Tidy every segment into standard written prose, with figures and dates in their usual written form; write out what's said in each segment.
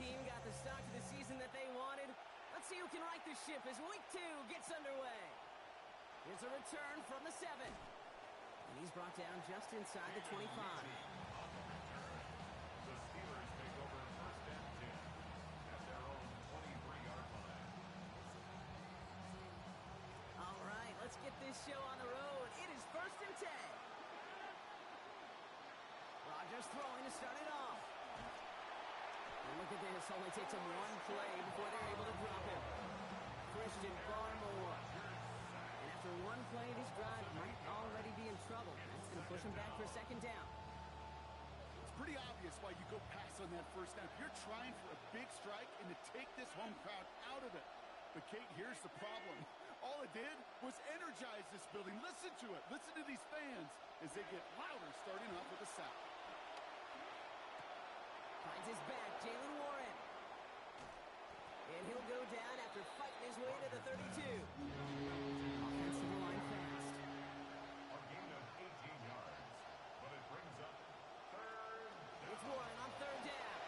team got the start to the season that they wanted. Let's see who can right the ship as Week 2 gets underway. Here's a return from the 7. And he's brought down just inside the 25. The Steelers take over first and 10 at their own 23-yard line. All right, let's get this show on the road. It is first and 10. Rodgers throwing to start it off. And look at this. Only takes him one play before they're able to drop him. Christian Barmore. And after one play, this drive might already be in trouble. That's going to push him back for a second down. It's pretty obvious why you go pass on that first snap. You're trying for a big strike and to take this home crowd out of it. But, Kate, here's the problem. All it did was energize this building. Listen to it. Listen to these fans as they get louder starting off with a sack. Finds his back, Jalen Warren. And he'll go down after fighting his way to the 32. Offensive line fast. A gain of 18 yards, but it brings up third down. It's Warren on third down.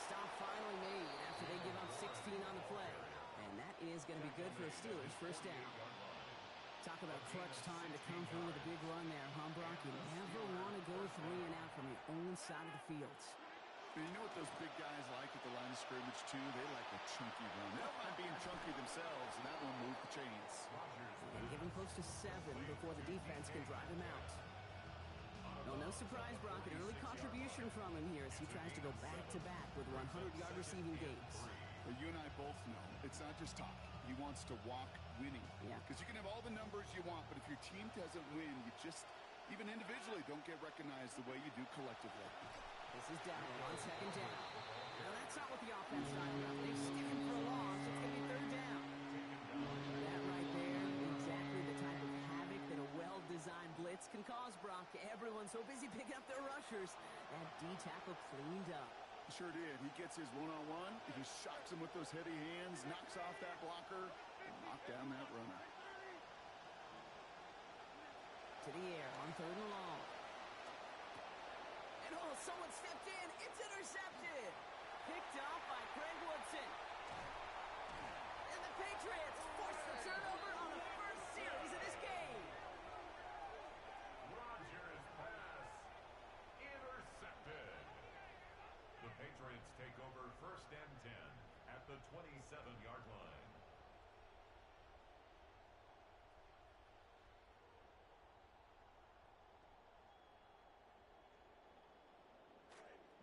Stop finally made after they give up 16 on the play. And that is going to be good for the Steelers' first down. Talk about clutch time to come through with a big run there, huh, Brock? You never want to go 3 and out from your own side of the field. But you know what those big guys like at the line of scrimmage, too? They like a chunky run. They don't mind being chunky themselves, and that will move the chains. And give him close to 7 before the defense can drive him out. No surprise, Brock. An early contribution from him here as he tries to go back-to-back with 100-yard receiving games. Well, you and I both know it's not just talk. He wants to walk winning. Yeah. Because you can have all the numbers you want, but if your team doesn't win, you just, even individually, don't get recognized the way you do collectively. This is down on second down. Now, that's not what the offense signed up. They stick him for a loss. It's going to be third down. That right there, exactly the type of havoc that a well-designed blitz can cause, Brock. Everyone's so busy picking up their rushers. That D-tackle cleaned up. Sure did. He gets his one-on-one. He just shocks him with those heavy hands, knocks off that blocker, and knocks down that runner. To the air on third and long. And oh, someone stepped in. It's intercepted. Picked off by Craig Woodson. And the Patriots force the turnover on the first series of this game. Rodgers' pass intercepted. The Patriots take over first and 10 at the 27-yard line.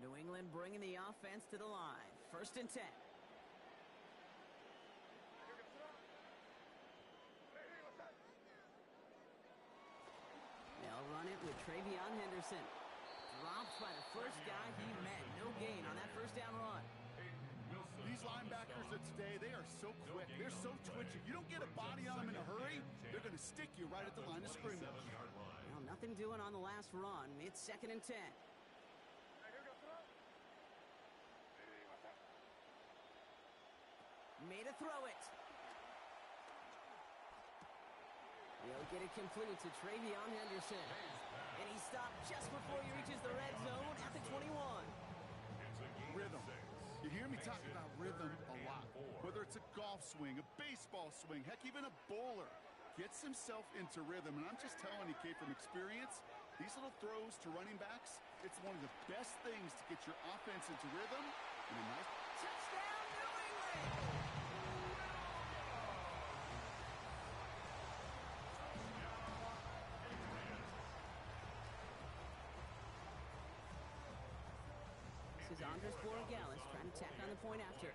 New England bringing the offense to the line. First and 10. They'll run it with Travion Henderson. Dropped by the first guy he met. No gain on that first down run. These linebackers of today, they are so quick. They're so twitchy. You don't get a body on them in a hurry, they're going to stick you right at the line of scrimmage. Well, nothing doing on the last run. It's second and 10. Made a throw it. He'll get it complete to Travion Henderson. And he stopped just before he reaches the red zone at the 21. Rhythm. You hear me talk about rhythm a lot. Whether it's a golf swing, a baseball swing, heck, even a bowler. Gets himself into rhythm. And I'm just telling you, Kate, from experience, these little throws to running backs, it's one of the best things to get your offense into rhythm. And a nice touchdown, New England! This is Andres Borregales trying to tack on the point after.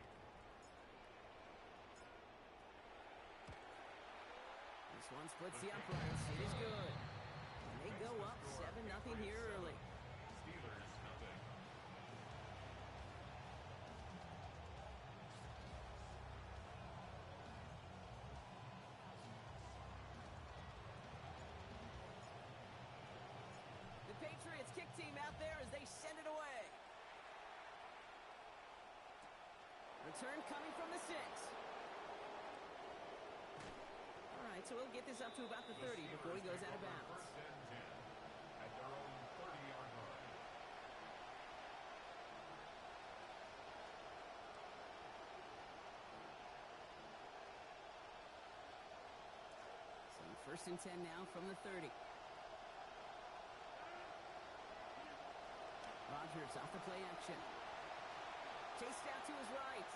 This one splits the uprights. It is good. And they go up 7-0 here early. Steelers nothing. The Patriots kick team out there as they send it away. Return coming from the 6. All right, so we'll get this up to about the 30 before he goes out of bounds. First and 10 at their own 30-yard line. First and 10 now from the 30. Rodgers off the play action. Chased out to his right.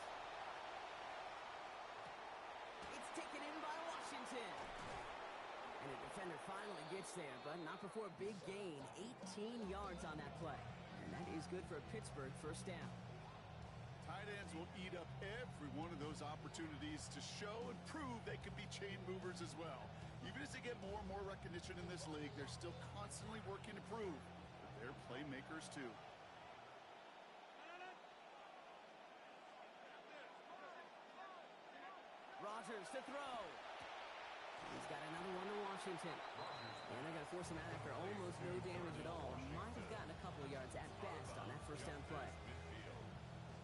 It's taken in by Washington. And the defender finally gets there, but not before a big gain. 18 yards on that play. And that is good for a Pittsburgh first down. Tight ends will eat up every one of those opportunities to show and prove they can be chain movers as well. Even as they get more and more recognition in this league, they're still constantly working to prove that they're playmakers too. Rodgers to throw. He's got another one to Washington. And they're going to force him out after almost no damage at all. Might have gotten a couple of yards at best on that first down play.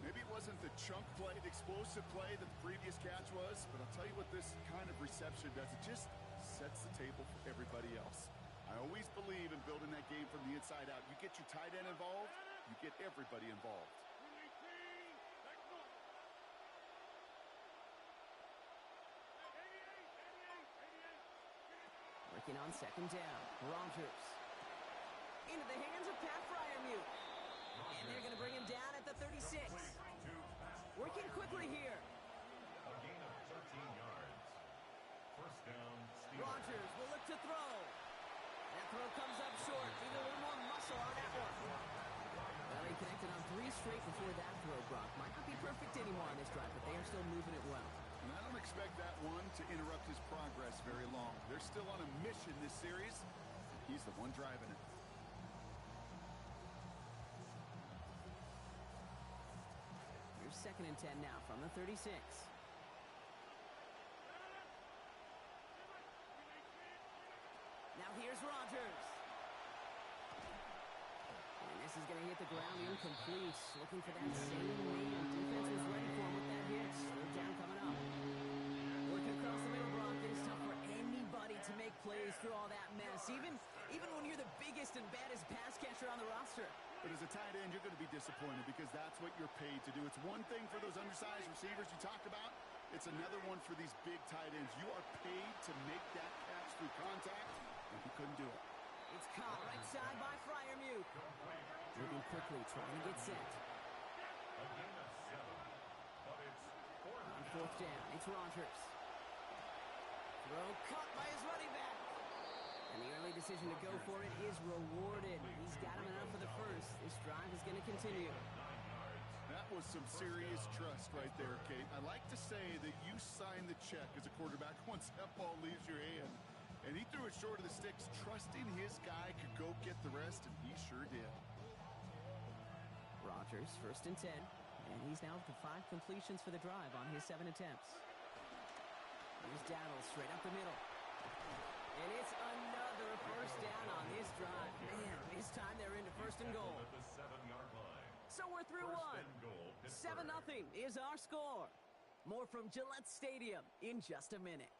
Maybe it wasn't the chunk play, the explosive play that the previous catch was, but I'll tell you what this kind of reception does. It just sets the table for everybody else. I always believe in building that game from the inside out. You get your tight end involved, you get everybody involved. Working on second down. Rodgers. Into the hands of Pat Freiermuth. And they're going to bring him down at the 36. Working quickly here. A gain of 13 yards. First down, Steelers. Rodgers will look to throw. That throw comes up short. Need a little more muscle on that one. Well, he connected on 3 straight before that throw, Brock. Might not be perfect anymore on this drive, but they are still moving it well. And I don't expect that one to interrupt his progress very long. They're still on a mission this series. He's the one driving it. Here's second and 10 now from the 36. Now here's Rodgers. And this is going to hit the ground incomplete. Looking for that same man. Defense was ready for him with that hit. Third down coming up. Working across the middle, Brock. It is tough for anybody to make plays through all that mess. Even when you're the biggest and baddest pass catcher on the roster. But as a tight end, you're going to be disappointed because that's what you're paid to do. It's one thing for those undersized receivers you talk about. It's another one for these big tight ends. You are paid to make that catch through contact, and he couldn't do it. It's caught right side by Freiermuth. Moving quickly, trying to get set. A gain of 7, but it's On fourth down, it's Rodgers. Throw caught by his running back. And the early decision to go for it is rewarded. He's got him enough for the first. This drive is going to continue. That was some serious trust right there, Kate. I like to say that you sign the check as a quarterback once that ball leaves your hand. And he threw it short of the sticks, trusting his guy could go get the rest, and he sure did. Rodgers, first and 10. And he's now up to 5 completions for the drive on his 7 attempts. Here's Daddle straight up the middle. And it's another first down on this drive. Man, this time they're into first and goal. at the 7-yard line. So we're through First one. and goal, Pittsburgh. 7-0 is our score. More from Gillette Stadium in just a minute.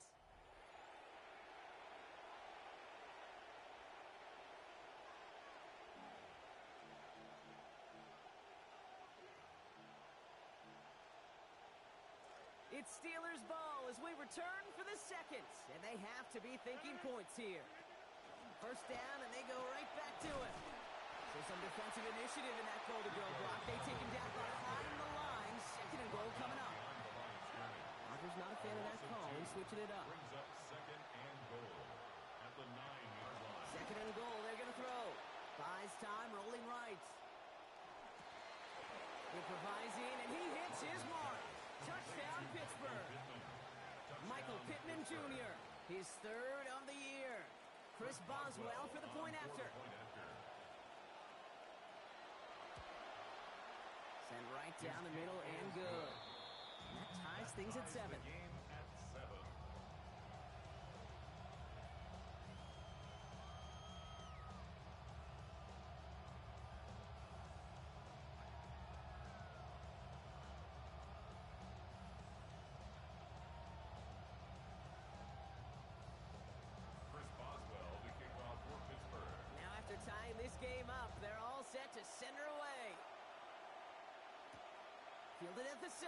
It's Steelers ball as we return for the second, and they have to be thinking points here. First down, and they go right back to it. So some defensive initiative in that goal-to-go block. They take him down behind the line. Second and goal coming up. Rodgers not a fan of that call. He's switching it up. Brings up second and goal at the 9-yard line. Second and goal. They're going to throw. Buys time, rolling right. Improvising, and he hits his mark. Touchdown, Pittsburgh. Michael Pittman Jr., his third of the year. Chris Boswell for the point after. Send right down the middle and good. And that ties things at 7. Game at 7. Chris Boswell to kick off for Pittsburgh. Now after tying this game up, they're all set to send her away. Fielded at the 7.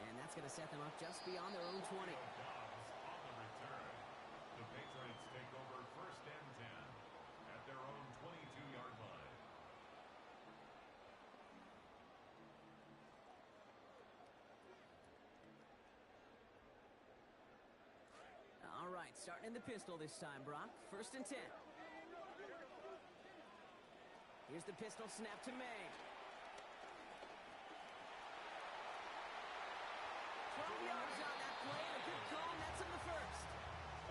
And that's going to set them up just beyond their own 20. Dobbs off right, starting in the pistol this time, Brock. 1st and 10. Here's the pistol snap to May. 12 yards on that play, and a good call nets him the first.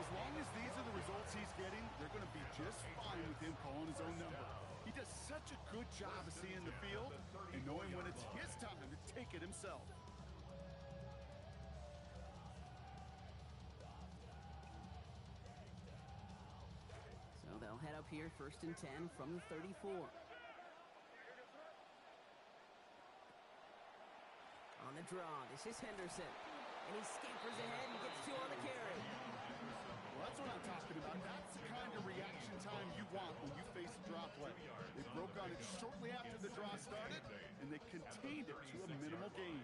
As long as these are the results he's getting, they're going to be just fine with him calling his own number. He does such a good job of seeing the field and knowing when it's his time to take it himself. So they'll head up here, 1st and 10 from the 34. On the draw, this is Henderson. And he scampers ahead and gets 2 on the carry. Well, that's what I'm talking about. That's the kind of reaction time you want when you face a draw play. They broke on it shortly after the draw started, and they contained it to a minimal gain.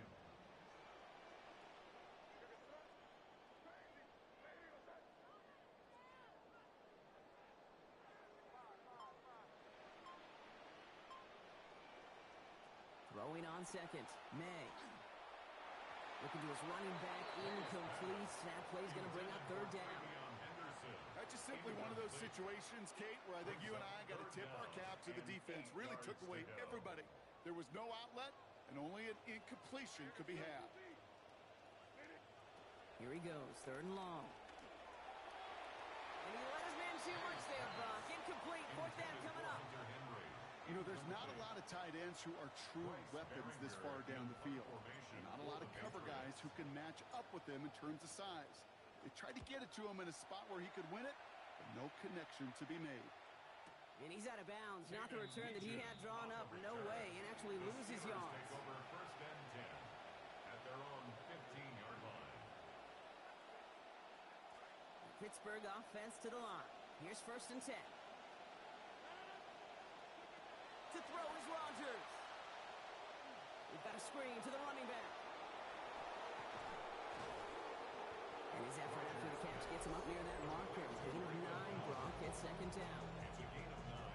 Throwing on 2nd, May. Looking to his running back, incomplete. That play's going to bring up 3rd down. That's just simply one of those situations, Kate, where I think you and I got to tip our cap to the defense. Really took away everybody. There was no outlet, and only an incompletion could be had. Here he goes, 3rd and long. And he let his man too much there, Brock. Incomplete, 4th down coming up. You know, there's not a lot of tight ends who are true weapons this far down the field. Not a lot of cover guys who can match up with them in terms of size. They tried to get it to him in a spot where he could win it, but no connection to be made. And he's out of bounds. Not the return that he had drawn up. No way. And actually loses yards. Over 1st and 10 at their own 15-yard line. Pittsburgh offense to the line. Here's 1st and 10. To throw is Rodgers. We've got a screen to the running back. And his effort after the catch gets him up near that marker. Gain of 9, Brock at 2nd down.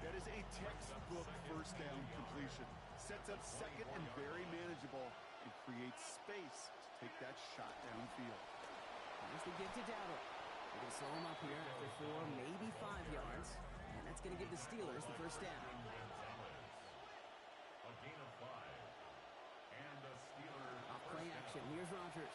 That is a textbook 1st down completion. Sets up 2nd and very manageable and creates space to take that shot downfield. Here's the give to Dowdle. They're going to slow him up here after 4, maybe 5 yards. And that's going to give the Steelers the 1st down. A gain of 5. And the Steelers Off play action. Here's Rodgers.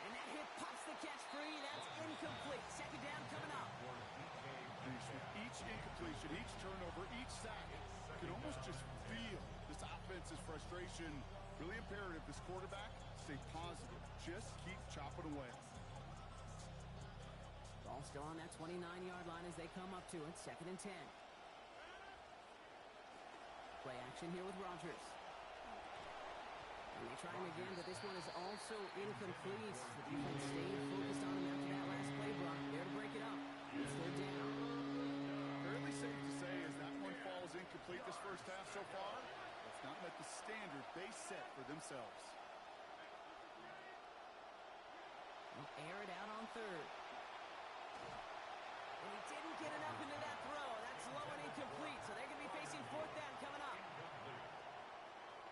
And that hit pops the catch free. That's incomplete. 2nd down coming up. With each incompletion, each turnover, each sack, you can almost just feel this offense's frustration. Really imperative this quarterback stay positive. Just keep chopping away. Ball still on that 29-yard line as they come up to it. 2nd and 10. Play action here with Rodgers. And they try him again, but this one is also incomplete. The defense stayed focused on him after that last play block. There to break it up. It's 3rd down. Fairly safe to say as that one falls incomplete this 1st half so far, it's not met the standard they set for themselves. They'll air it out on 3rd. And he didn't get enough into that throw. That's low and incomplete, so they're going to be facing 4th down coming up.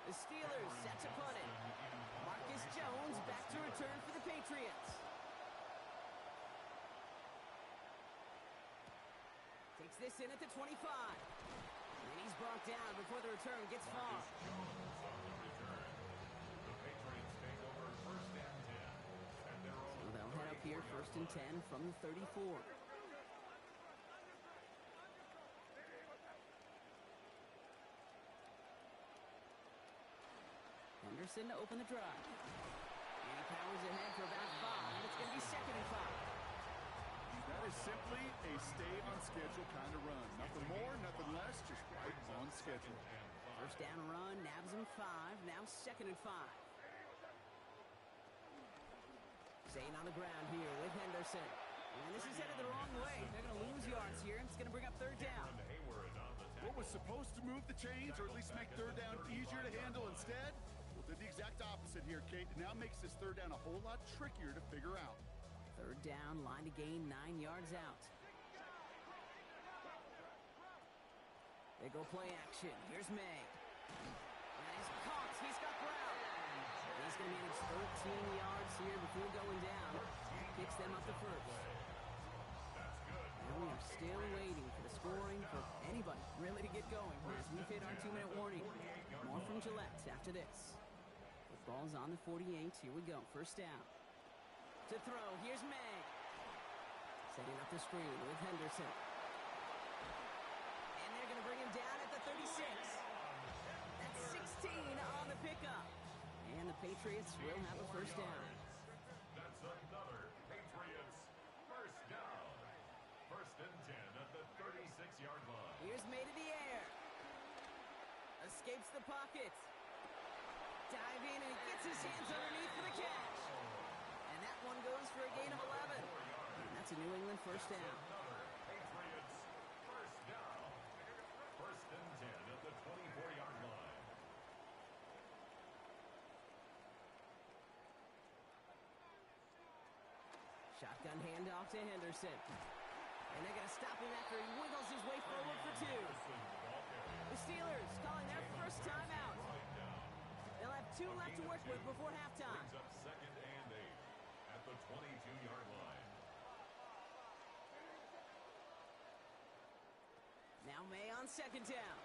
The Steelers set to punt it. Marcus Jones back to return for the Patriots. Takes this in at the 25. And he's brought down before the return gets far. So they'll head up here, 1st and 10 from the 34. Henderson to open the drive. And he powers ahead for about 5. It's going to be 2nd and 5. That is simply a stay-on-schedule kind of run. Nothing more, nothing less, just right on schedule. 1st down run, nabs him 5. Now 2nd and 5. Staying on the ground here with Henderson. And this is headed the wrong way. They're going to lose yards here. It's going to bring up 3rd down. What was supposed to move the chains or at least make 3rd down easier to handle instead? Well, did the exact opposite here, Kate. It now makes this 3rd down a whole lot trickier to figure out. 3rd down, line to gain 9 yards out. They go play action. Here's May. And he's caught. He's got Brown. He's going to manage 13 yards here before going down. Kicks after this. The ball's on the 48. Here we go. First down. To throw. Here's May. Setting up the screen with Henderson. And they're going to bring him down at the 36. That's 16 on the pickup. And the Patriots will have a first down. That's another Patriots first down. First and 10 at the 36-yard line. Here's May to the air. Escapes the pocket. Dive in and he gets his hands underneath for the catch. And that one goes for a gain of 11. And that's a New England first down. Another Patriots first down. First and 10 at the 24-yard line. Shotgun handoff to Henderson. And they're going to stop him after he wiggles his way forward for two. The Steelers calling their first timeout. They'll have 2 left to work with before halftime. Brings up second and 8 at the 22-yard line. Now May on second down.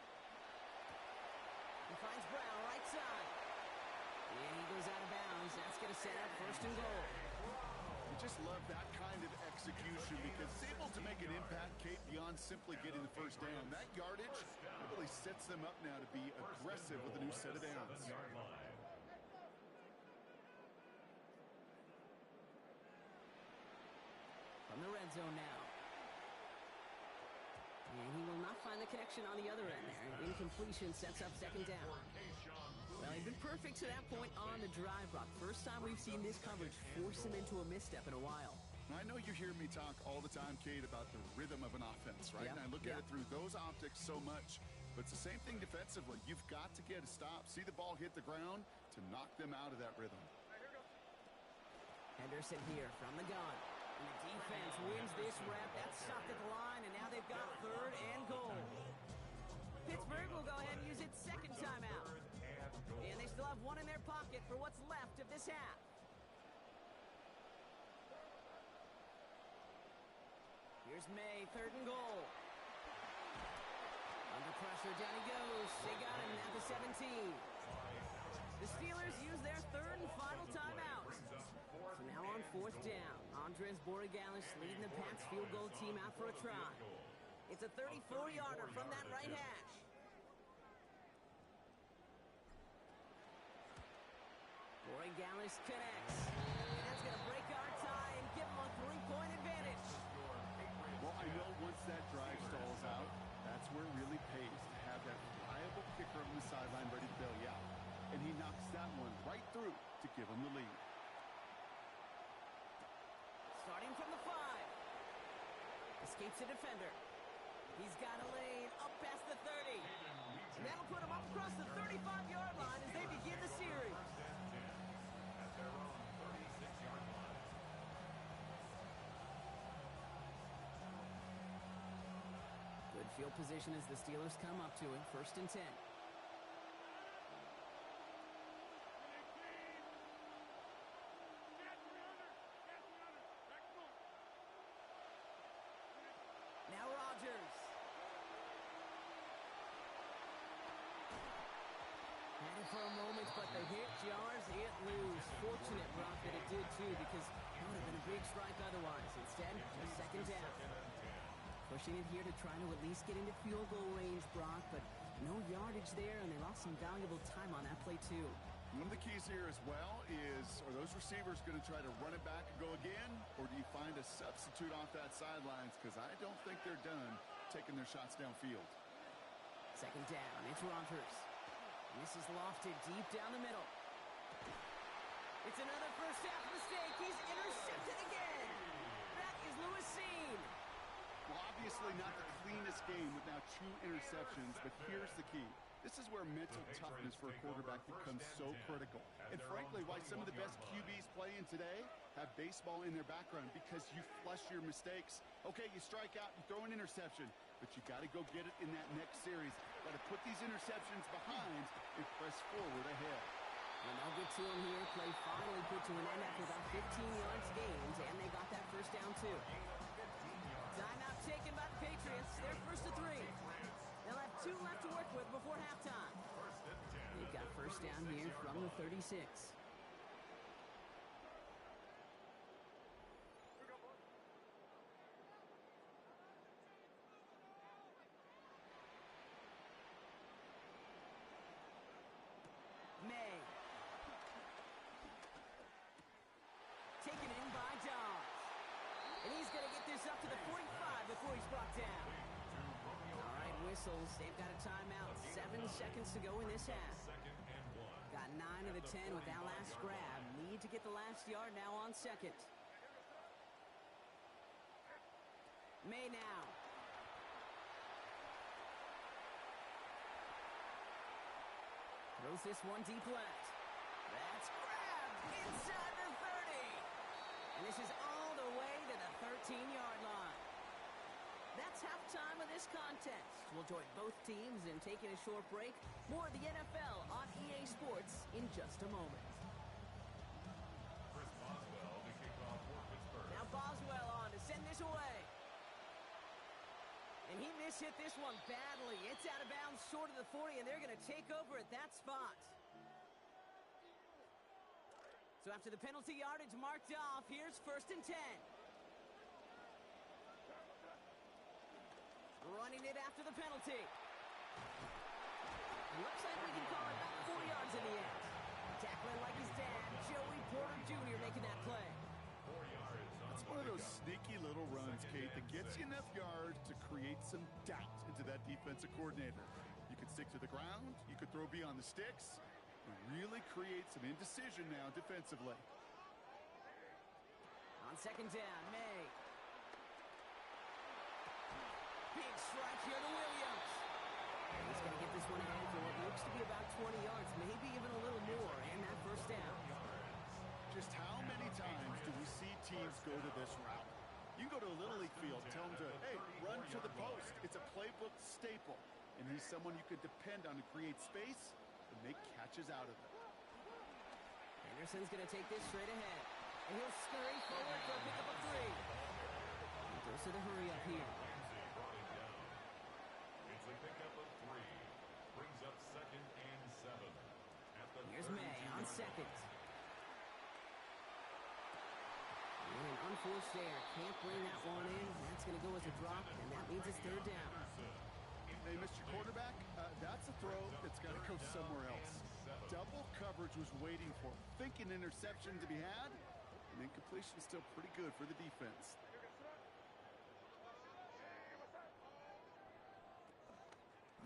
He finds Brown right side. And he goes out of bounds. That's going to set up first and goal. You just love that kind of execution because it's able to make an impact, Kate, beyond simply getting the first down. That yardage really sets them up now to be aggressive with a new set of downs. From the red zone now. And he will not find the connection on the other end there. Incompletion sets up second down. Well, he's been perfect to that point on the drive, Brock. First time we've seen this coverage force him into a misstep in a while. I know you hear me talk all the time, Kate, about the rhythm of an offense, right? Yep, And I look at it through those optics so much. But it's the same thing defensively. You've got to get a stop, see the ball hit the ground to knock them out of that rhythm. Henderson here from the gun. And the defense wins this rep. That's stopped at the line, and now they've got third and goal. Pittsburgh will go ahead and use its second timeout. And they still have one in their pocket for what's left of this half. Here's May, third and goal. Under pressure, down he goes. They got him at the 17. The Steelers use their third and final timeout. So now on fourth down, Andres Borregales leading the Pats field goal team out for a try. It's a 34-yarder from that right hash. Borregales connects. And that's going to break our tie and give them a 3-point advantage. Well, I know once that drive stalls out, that's where it really pays to have that reliable kicker on the sideline ready to bail you out. And he knocks that one right through to give him the lead. Starting from the 5. Escapes a defender. He's got a lane up past the 30. And that'll put him up across the 35-yard line as they begin the series. At their own 36-yard line. Good field position as the Steelers come up to it. First and 10. Now Rodgers. Had it for a moment, but the hit jars it loose. Fortunate, Brock, that it did too, because it would have been a big strike otherwise. Instead, a second down. Pushing it here to try to at least get into field goal range, Brock, but no yardage there, and they lost some valuable time on that play too. One of the keys here as well is, are those receivers going to try to run it back and go again, or do you find a substitute off that sidelines? Because I don't think they're done taking their shots downfield. Second down, it's Rodgers. This is lofted deep down the middle. It's another first half mistake. He's intercepted again. That is Lewis Seen. Well, obviously not the cleanest game with now 2 interceptions, but here's the key. This is where mental toughness for a quarterback becomes so critical. And frankly, why some of the best QBs playing today have baseball in their background, because you flush your mistakes. Okay, you strike out, you throw an interception, but you got to go get it in that next series. Got to put these interceptions behind and press forward ahead. And they'll get to him here. Play finally put to an end after about 15 yards gained, and they got that first down too. Timeout taken by the Patriots. They're first to 3. They'll have 2 left to work with before halftime. First and 10 They've got first down here from the 36. May. Taken in by Dobbs. And he's going to get this up to the 45 before he's brought down. All right, whistles. They've got a timeout. 7 seconds to go in this half. Got 9 of the 10 with that last grab. Need to get the last yard now on second. May now. Throws this one deep left. That's grabbed inside the 30. And this is all the way to the 13-yard line. That's halftime of this contest. We'll join both teams in taking a short break. More of the NFL on EA Sports in just a moment. Chris Boswell to kick off for Pittsburgh. Now Boswell on to send this away. And he mishit this one badly. It's out of bounds short of the 40, and they're going to take over at that spot. So after the penalty yardage marked off, here's 1st and 10. Running it after the penalty. Looks like we can call it about 4 yards in the end. Tackling like his dad, Joey Porter Jr. making that play. 4 yards on It's one of those sneaky little runs, Kate, that gets you enough yards to create some doubt into that defensive coordinator. You could stick to the ground, you could throw beyond the sticks, and really create some indecision now defensively. On 2nd down, May. Big strike here to Williams. He's going to get this one ahead for what looks to be about 20 yards, maybe even a little more, and that 1st down. Just how many times do we see teams go to this route? You can go to a Little League field, tell them to, hey, run to the post. It's a playbook staple. And he's someone you could depend on to create space and make catches out of it. Anderson's going to take this straight ahead. And he'll scurry forward for a pickup of 3. He goes to the hurry up here. brought him down. It's a pickup of 3. Brings up 2nd and 7. At the Here's May on 2nd. And an unforced error. Can't bring that one in. That's going to go as a drop, and that means it's 3rd down. Hey, Mr. Quarterback, that's a throw that's got to go somewhere else. Double coverage was waiting for him. Thinking interception to be had, and incompletion still pretty good for the defense.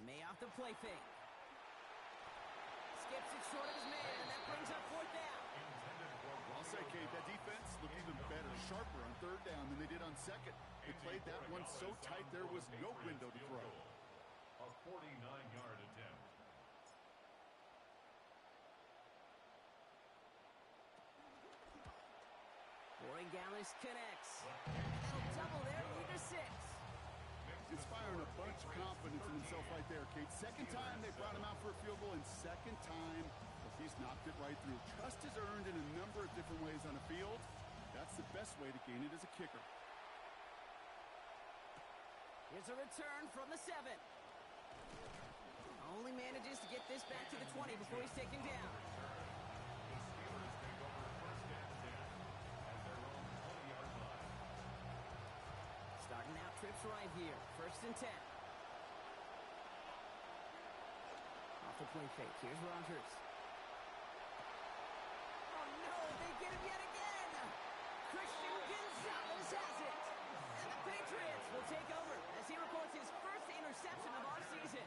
May off the play fake. Skips it short of his man, and that brings up 4th down. I'll say, Kate, that defense looked even better, sharper on 3rd down than they did on 2nd. They played that one so tight there was no window to throw. A 49-yard attempt. Corey Gallis connects. That'll double their lead to 6. Inspiring a bunch of confidence in himself right there, Kate. 2nd time they brought him out for a field goal, and 2nd time he's knocked it right through. Trust is earned in a number of different ways on the field. That's the best way to gain it as a kicker. Here's a return from the 7. Only manages to get this back to the 20 before he's taken down. The Steelers take over 1st and 10 at their own 20-yard line. Starting out trips right here. 1st and 10. Off the play fake. Here's Rodgers. Oh no, they get him yet again. Christian Gonzalez has it. And the Patriots will take over as he records his 1st interception of our season.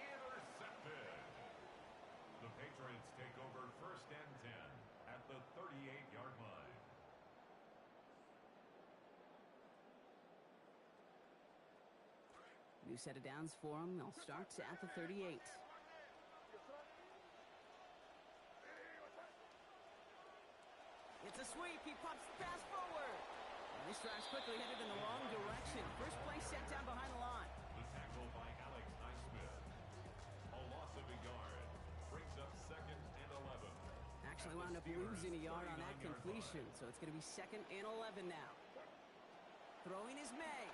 Intercepted. The Patriots take over 1st and 10 at the 38-yard line. New set of downs for him. They'll start at the 38. It's a sweep. He pops the pass forward. And this drive's quickly headed in the wrong direction. First play set down behind the line. The tackle by Alex Highsmith. A loss of a yard. Brings up 2nd and 11. Actually wound up losing a yard on that completion, so it's going to be 2nd and 11 now. Throwing is May.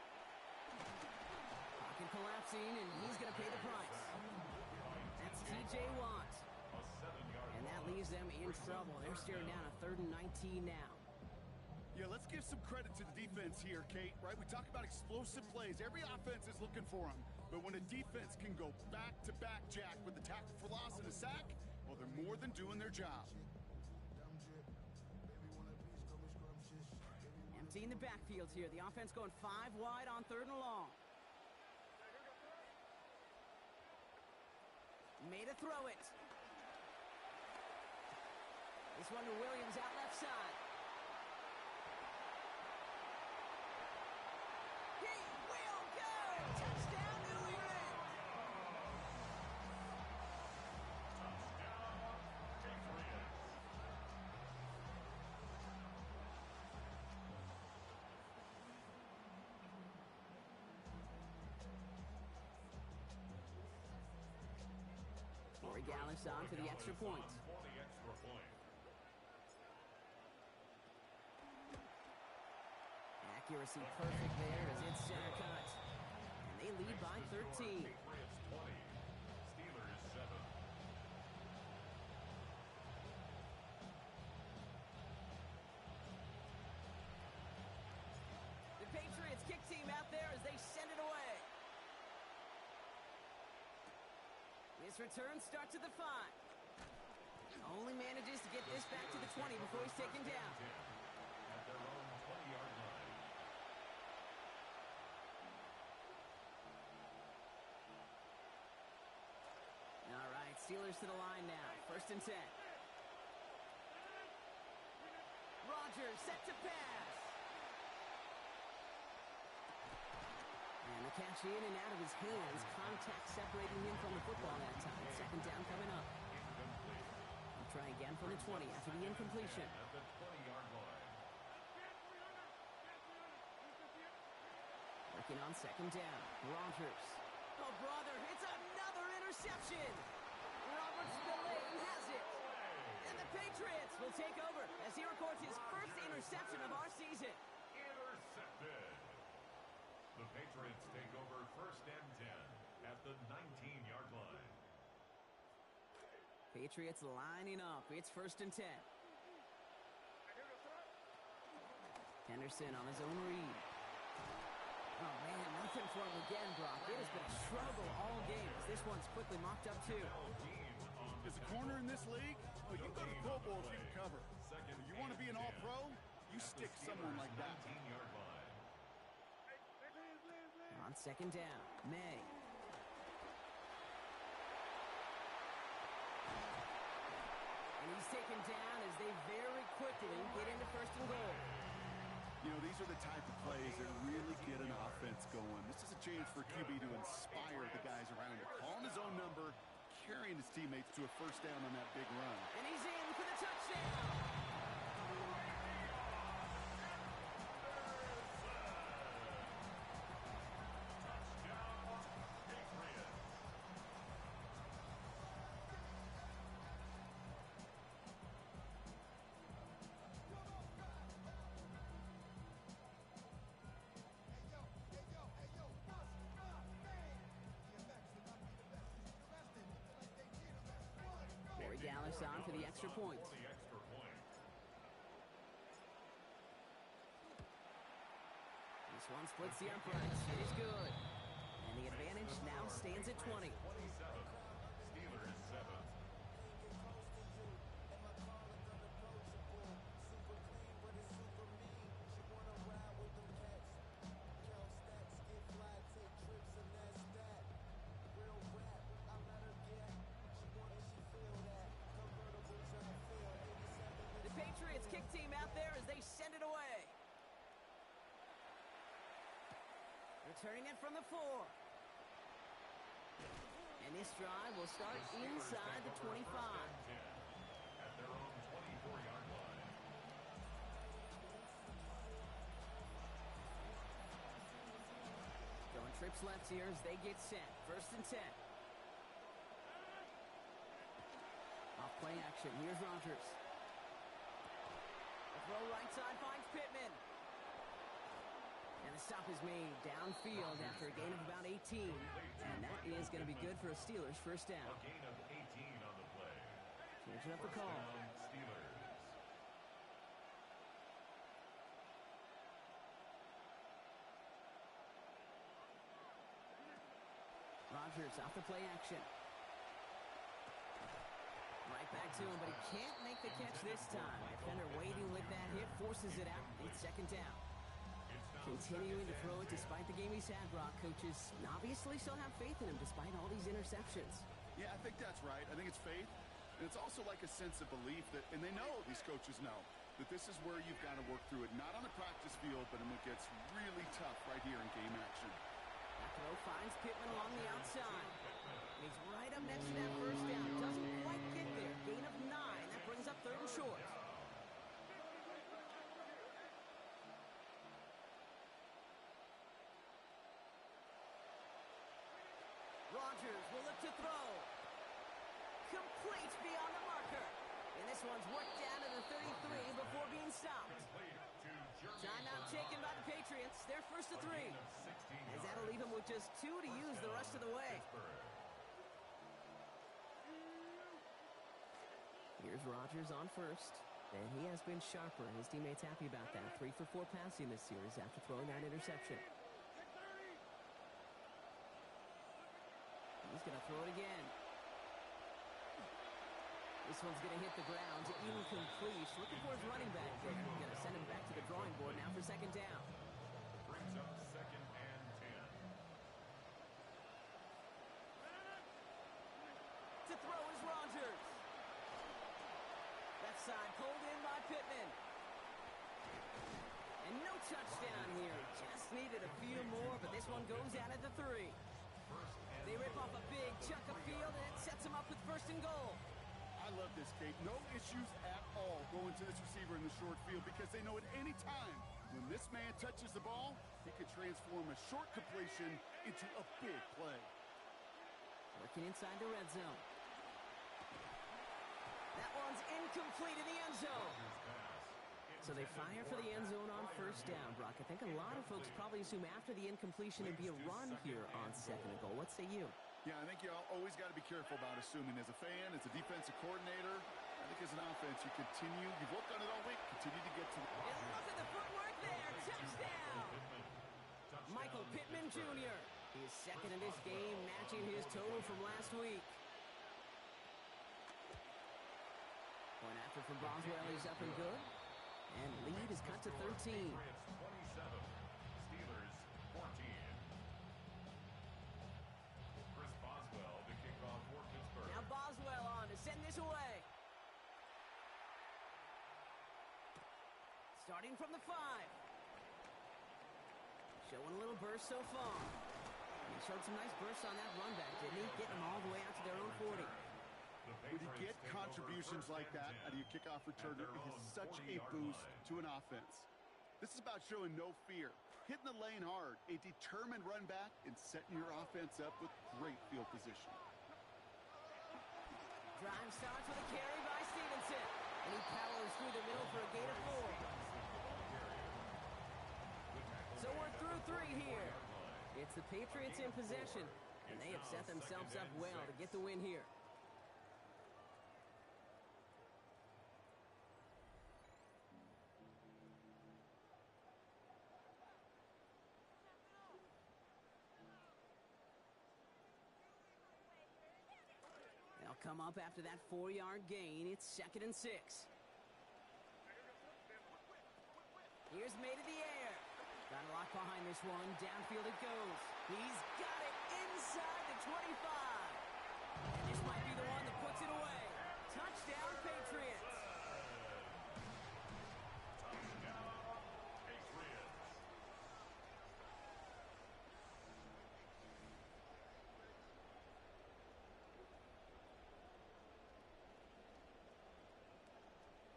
Pocket collapsing, and he's going to pay the price. That's T.J. Watt. A 7-yard And that loss. leaves them in trouble. They're staring down a 3rd and 19 now. Yeah, let's give some credit to the defense here, Kate, right? We talk about explosive plays. Every offense is looking for them. But when a defense can go back-to-back, Jack, with the tackle for loss and a sack, well, they're more than doing their job. Emptying the backfield here. The offense going 5 wide on 3rd and long. Made a throw it. This one to Williams out left side. He will go! Touchdown, New England! Touchdown, Patriots. Corey Gallis on for the extra point. For the extra point. Accuracy perfect there as it's center cut. And they lead by 13. Patriots 20, Steelers 7. The Patriots kick team out there as they send it away. This return starts at the 5. Only manages to get this back to the 20 before he's taken down. At their own 20-yard line. All right, Steelers to the line now. 1st and 10. Rodgers set to pass. And the catch in and out of his hands. Contact separating him from the football that time. 2nd down coming up. Incomplete. We'll try again from the 20 after the incompletion. At the 20-yard line. Working on 2nd down. Rodgers. Oh, brother, it's another interception. Robert Spillane has it. And the Patriots will take over as he records his first interception of our season. Intercepted. The Patriots take over 1st and 10 at the 19-yard line. Patriots lining up. It's 1st and 10. Henderson on his own read. Oh, man, nothing for him again, Brock. It has been a struggle all game as this one's quickly mocked up, too. As a corner in this league, well, you go to Pro Bowl if you can cover. You want to be an all-pro? You stick someone like that. 19-yard line. On 2nd down, May. And he's taken down as they very quickly get into 1st and goal. You know, these are the type of plays that really get an offense going. This is a chance for QB to inspire the guys around him. Calling his own number, carrying his teammates to a 1st down on that big run. And he's in for the touchdown. Corey Gallis on for the extra point. For the extra point. This one splits the uprights. It is good. And the advantage now stands at 20. 27. Steelers 7. The Patriots kick team out there as they send it away. Returning it from the 4. And this drive will start inside the 25. At their own 24-yard line. Going trips left here as they get set. 1st and 10. Off play action. Here's Rodgers. The throw right side finds Pittman. And The stop is made downfield after a gain of about 18. And that is going to be good for a Steelers first down. A gain of 18 on the play. Changing up the call. Down, Steelers. Rodgers off the play action. Right back to him, but he can't make the catch this time. Defender waiting with that hit, forces it out. It's second down. Continuing to throw it despite the game he's had, Brock. Coaches obviously still have faith in him despite all these interceptions. Yeah, I think that's right. I think it's faith. And it's also like a sense of belief that, and they know, these coaches know, that this is where you've got to work through it. Not on the practice field, but when it gets really tough right here in game action. That throw finds Pittman along the outside. He's right up next to that first down. Doesn't quite get there. Gain of 9. That brings up third and short. Rodgers will look to throw. Complete beyond the marker. And this one's worked down to the 33 before being stopped. Timeout taken by the Patriots. They're first to 3. As that'll leave him with just 2 to use the rest of the way. Here's Rodgers on first. And he has been sharper. His teammates happy about that. 3 for 4 passing this series after throwing that interception. He's going to throw it again. This one's going to hit the ground. Incomplete. Looking for his running back there. Going to send him back to the drawing board now for second down. Brings up second and 10. To throw is Rodgers. Left side pulled in by Pittman. And no touchdown here. Just needed a few more, but this one goes out at the 3. They rip off a big chunk of field, and it sets them up with first and goal. I love this, Kate. No issues at all going to this receiver in the short field because they know at any time when this man touches the ball, he could transform a short completion into a big play. Working inside the red zone. That one's incomplete in the end zone. So they fire for the end zone on first down, Brock. I think a lot of folks probably assume after the incompletion it'd be a run here on second and goal. What say you? Yeah, I think you always got to be careful about assuming. As a fan, as a defensive coordinator, I think as an offense, you've worked on it all week, continue to get to the... And look at the footwork there. Touchdown! Michael Pittman Jr. He is second in this game, matching his total from last week. Point after from Boswell, he's up and good. And lead is cut to 13. Patriots 27, Steelers 14. Chris Boswell to kick off for Pittsburgh. Now Boswell on to send this away. Starting from the 5. Showing a little burst so far. He showed some nice bursts on that run back, didn't he? Getting them all the way out to their own 40. When you get contributions like that out of your kickoff returner, it is such a boost to an offense. This is about showing no fear, hitting the lane hard, a determined run back, and setting your offense up with great field position. Drive starts with a carry by Stevenson. And he powers through the middle for a gain of 4. So we're through 3 here. It's the Patriots in possession, and they have set themselves up well to get the win here. They'll come up after that 4-yard gain. It's second and 6. Here's made of the air. Got a lock behind this one. Downfield it goes. He's got it inside the 25. And this might be the one that puts it away. Touchdown, Patriots.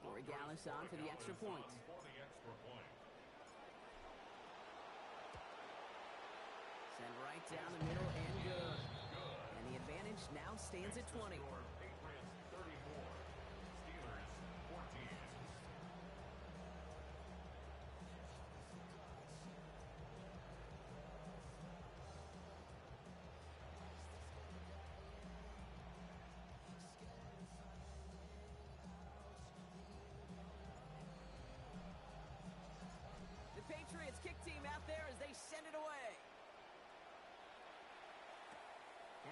Corey Gallis on for the extra point. Send right down the middle and good. And the advantage now stands at 20. Patriots 34, Steelers 14.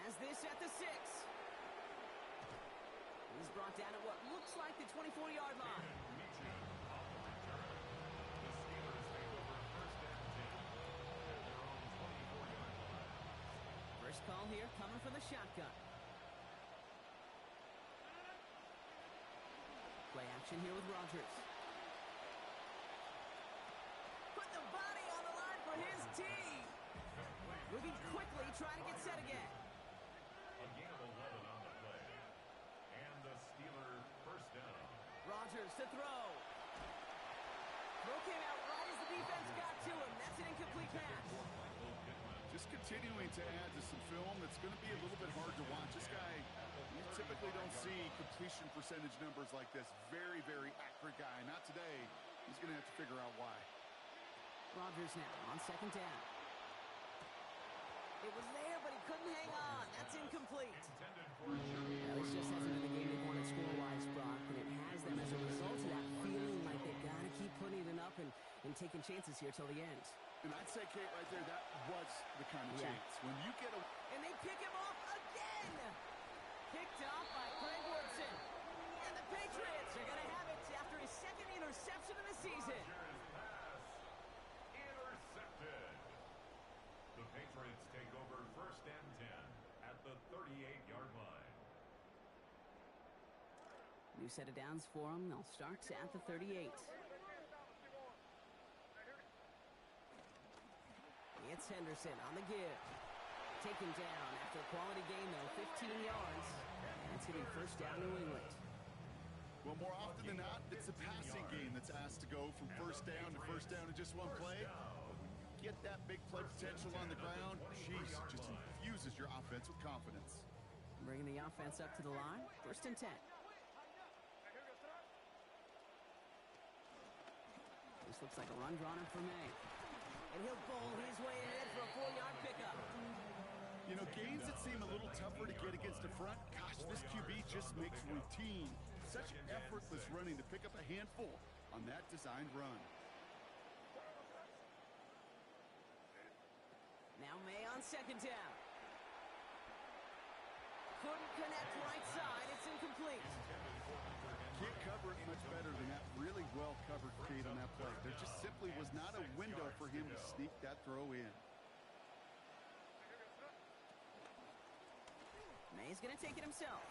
Has this at the 6. He's brought down at what looks like the 24-yard line. First call here coming from the shotgun. Play action here with Rodgers. Put the body on the line for his team. Moving quickly, trying to get set again. A gain of 11 on the play. And the Steeler first down. Rodgers to throw. Throw came out right as the defense got to him. That's an incomplete pass. Just continuing to add to some film that's going to be a little bit hard to watch. This guy, you typically don't see completion percentage numbers like this. Very, very accurate guy. Not today. He's going to have to figure out why. Rodgers now on second down. It was there, but he couldn't hang on. That's incomplete. Now, this just hasn't been the game they've wanted score-wise, Brock, and it has them as a result of that feeling like they've got to keep putting it up and taking chances here till the end. And I'd say, Kate, right there, that was the kind of chance. When you get a... And they pick him off again! Picked off by Craig Woodson. And the Patriots are going to have it after his second interception of the season. Intercepted. The Patriots take over first and 10 at the 38-yard line. New set of downs for them. They'll start at the 38. It's Henderson on the give. Taken down after a quality gain, though, 15 yards. And it's going to be first down New England. Well, more often than not, it's the passing game that's asked to go from first down in just one play. Get that big play potential on the ground. Jeez, just infuses your offense with confidence. Bringing the offense up to the line. First and 10. This looks like a run drawn up for May. And he'll bowl his way ahead for a 4-yard pickup. You know, gains that seem a little tougher to get against the front, gosh, this QB just makes routine. Such effortless running to pick up a handful on that designed run. Now May on second down. Couldn't connect right side. It's incomplete. Can't cover it much better than that. Really well covered, Kate, on that play. There just simply was not a window for him to sneak that throw in. May's going to take it himself.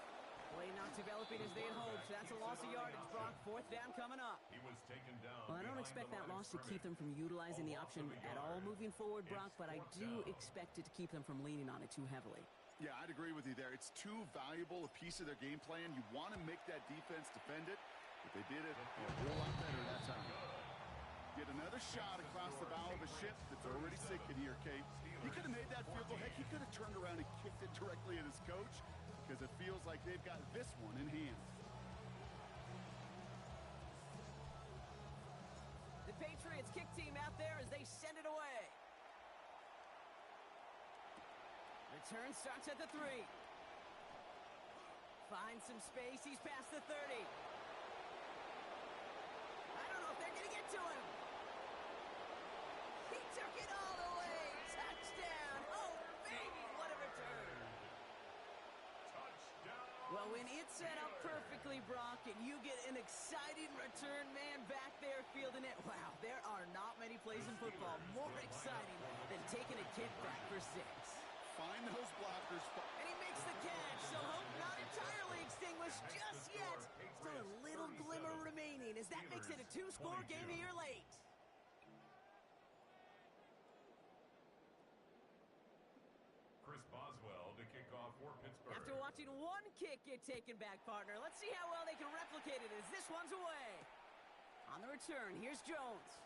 Play not developing as they had hoped. That's a loss of yardage, Brock. Fourth down coming up. He was taken down. Well, I don't expect that loss to keep them from utilizing the option at all moving forward, Brock, but I do expect it to keep them from leaning on it too heavily. Yeah, I'd agree with you there. It's too valuable a piece of their game plan. You want to make that defense defend it, but they did it a whole lot better that time. Get another shot across the bow of a ship that's already sinking here, Kate. He could have made that field goal. Heck, he could have turned around and kicked it directly at his coach because it feels like they've got this one in hand. The Patriots kick team out there as they send it away. Return starts at the 3. Finds some space. He's past the 30. I don't know if they're going to get to him. He took it all the way. Touchdown. Oh, baby, what a return. Touchdown. Well, when it's set up perfectly, Brock, and you get an exciting return man back there fielding it, wow, there are not many plays in football more exciting than taking a kick back for 6. Find those blockers. And he makes the catch, so hope not entirely extinguished just yet. Still a little glimmer remaining as that makes it a 2-score game here late. Chris Boswell to kick off for Pittsburgh. After watching one kick get taken back, partner, let's see how well they can replicate it as this one's away. On the return, here's Jones.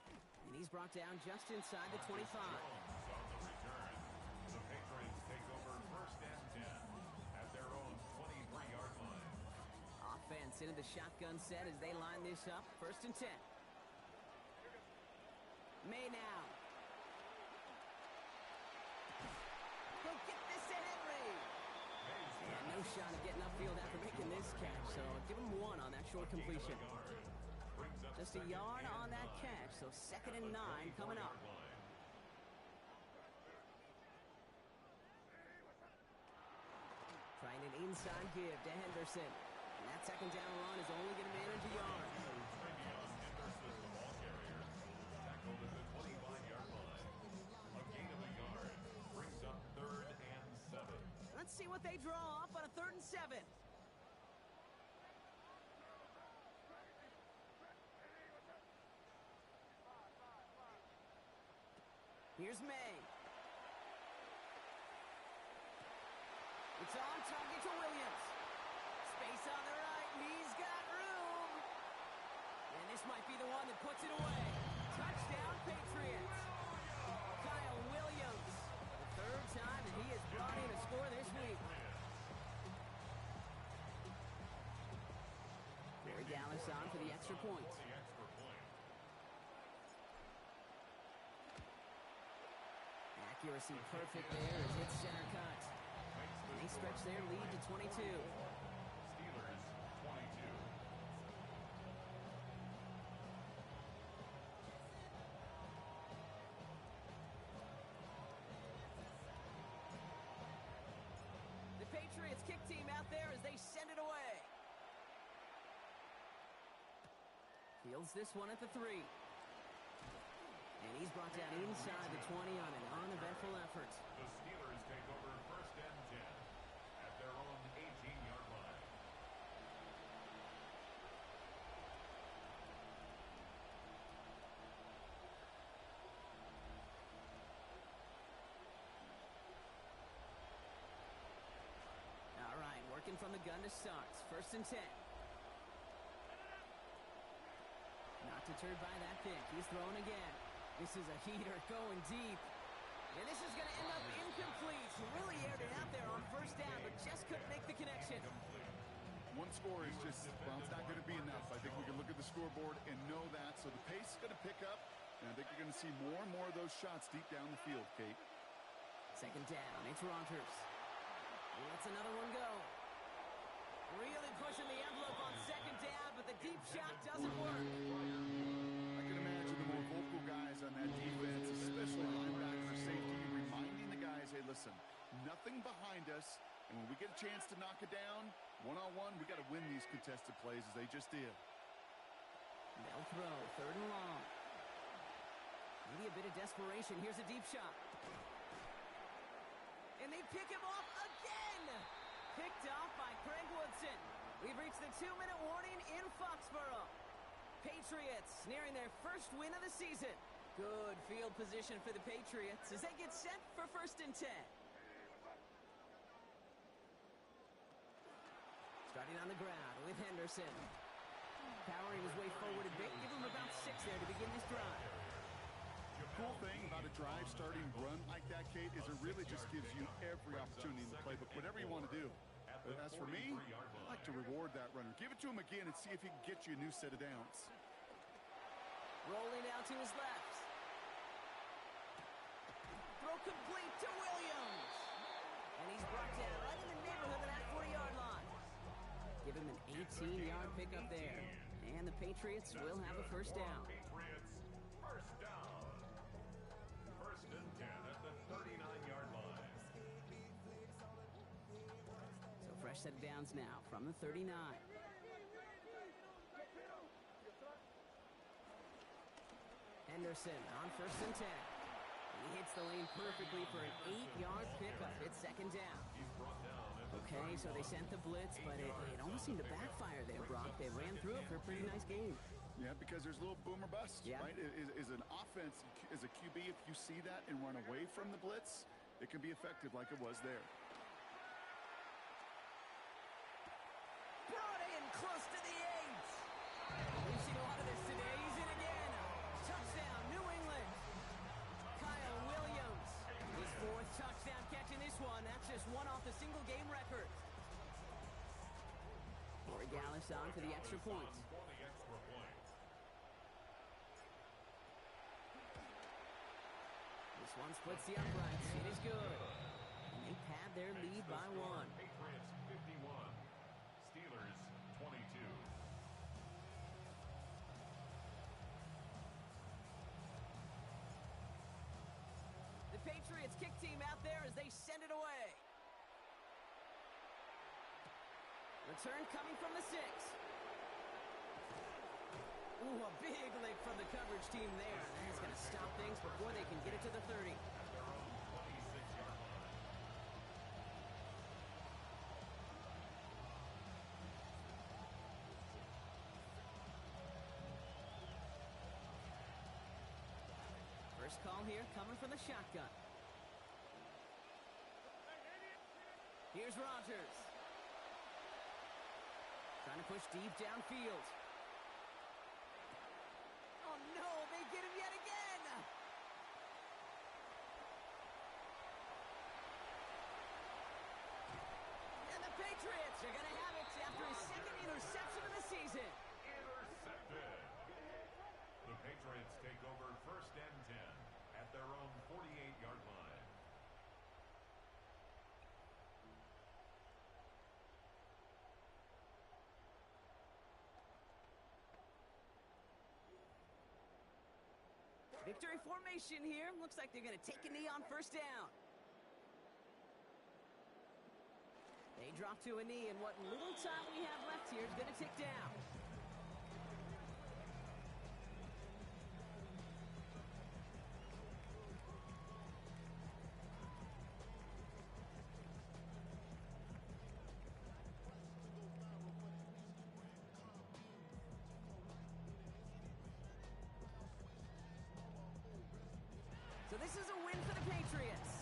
And he's brought down just inside the 25. On the return, the Patriots take over first and 10 at their own 23-yard line. Offense into the shotgun set as they line this up. First and 10. May now. Go get this to Henry. And no shot at getting upfield after making this catch, so give him 1 on that short completion. Just a yard on that catch, so second and 9 coming up. And an inside give to Henderson. And that second down run is only going to manage a yard. Henderson, the ball carrier, tackled at the 25-yard line. A gain of a yard brings up 3rd and 7. Let's see what they draw up on a 3rd and 7. Here's May. It's on target to Williams. Space on the right. He's got room. And this might be the one that puts it away. Touchdown, Patriots. Kyle Williams. The 3rd time that he has brought in a score this week. Barry Dallas on for the extra point. Accuracy perfect there as it's center cut. And they stretch their lead to 22. Steelers, 22. The Patriots kick team out there as they send it away. Fields this one at the 3. And he's brought down inside the 20 on an uneventful effort. The Steelers take over 1st and 10 at their own 18-yard line. All right, working from the gun to start. 1st and 10. Not deterred by that pick. He's throwing again. This is a heater going deep. And this is going to end up incomplete. Really aired it out there on 1st down, but just couldn't make the connection. One score is just, well, it's not going to be enough. I think we can look at the scoreboard and know that. So the pace is going to pick up, and I think you're going to see more and more of those shots deep down the field, Kate. 2nd down. It's Rodgers. He lets another one go. Really pushing the envelope on 2nd down, but the deep shot doesn't work. I can imagine the more vocal guys on that defense, especially linebacker or safety, reminding the guys, hey, listen, nothing behind us, and when we get a chance to knock it down, one-on-one, we got to win these contested plays as they just did. They'll throw 3rd and long. Maybe a bit of desperation. Here's a deep shot. And they pick him off again. Picked off by Craig Woodson. We've reached the 2-minute warning in Foxborough. Patriots nearing their 1st win of the season. Good field position for the Patriots as they get set for 1st and 10. Starting on the ground with Henderson. Powering his way forward a bit. Give him about 6 there to begin this drive. The cool thing about a drive starting run like that, Kate, is it really just gives you every opportunity in the playbook, whatever you want to do. But as for me, I like to reward that runner. Give it to him again and see if he can get you a new set of downs. Rolling out to his left. Throw complete to Williams. And he's brought down right in the neighborhood of that 40-yard line. Give him an 18-yard pickup there. And the Patriots will have a 1st down. Patriots, 1st down. 1st and 10 at the 39-yard line. So fresh set of downs now from the 39. Henderson on 1st and 10. He hits the lane perfectly for an 8-yard pickup. It's 2nd down. He's brought down at the Okay, so they sent the blitz, but it almost seemed to backfire there, Brock. They ran through it for a pretty nice game. Yeah, because there's a little boom or bust, Yeah. right? Is an offense, as a QB, if you see that and run away from the blitz, it can be effective like it was there. Brought in close to the 8. We've seen a lot of this today. He's in again. Touchdown, New England. Kyle Williams. His 4th touchdown catch in this one. That's just one off the single game record. Corey Gallis on for the extra point. for the extra point. This one splits the uprights. It is good. And they pad their lead by 1. Patriots 51, Steelers 22. The Patriots kick team out there as they send it away. Return coming from the 6. Ooh, a big lick from the coverage team there. That's going to stop things before they can get it to the 30. First call here coming from the shotgun. Here's Rodgers. Trying to push deep downfield. Oh no, they get him yet again! And the Patriots are going to have it after his second interception of the season. Intercepted. The Patriots take over first and 10 at their own 48-yard line. Victory formation here. Looks like they're going to take a knee on first down. They drop to a knee, and what little time we have left here is going to tick down. So this is a win for the Patriots.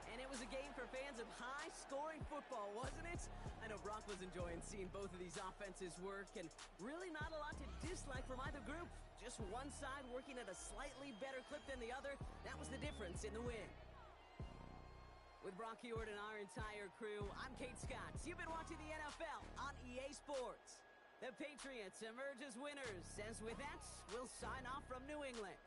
And it was a game for fans of high-scoring football, wasn't it? I know Brock was enjoying seeing both of these offenses work, and really not a lot to dislike from either group. Just one side working at a slightly better clip than the other. That was the difference in the win. With Brock Heward and our entire crew, I'm Kate Scott. You've been watching the NFL on EA Sports. The Patriots emerge as winners, as with that, we'll sign off from New England.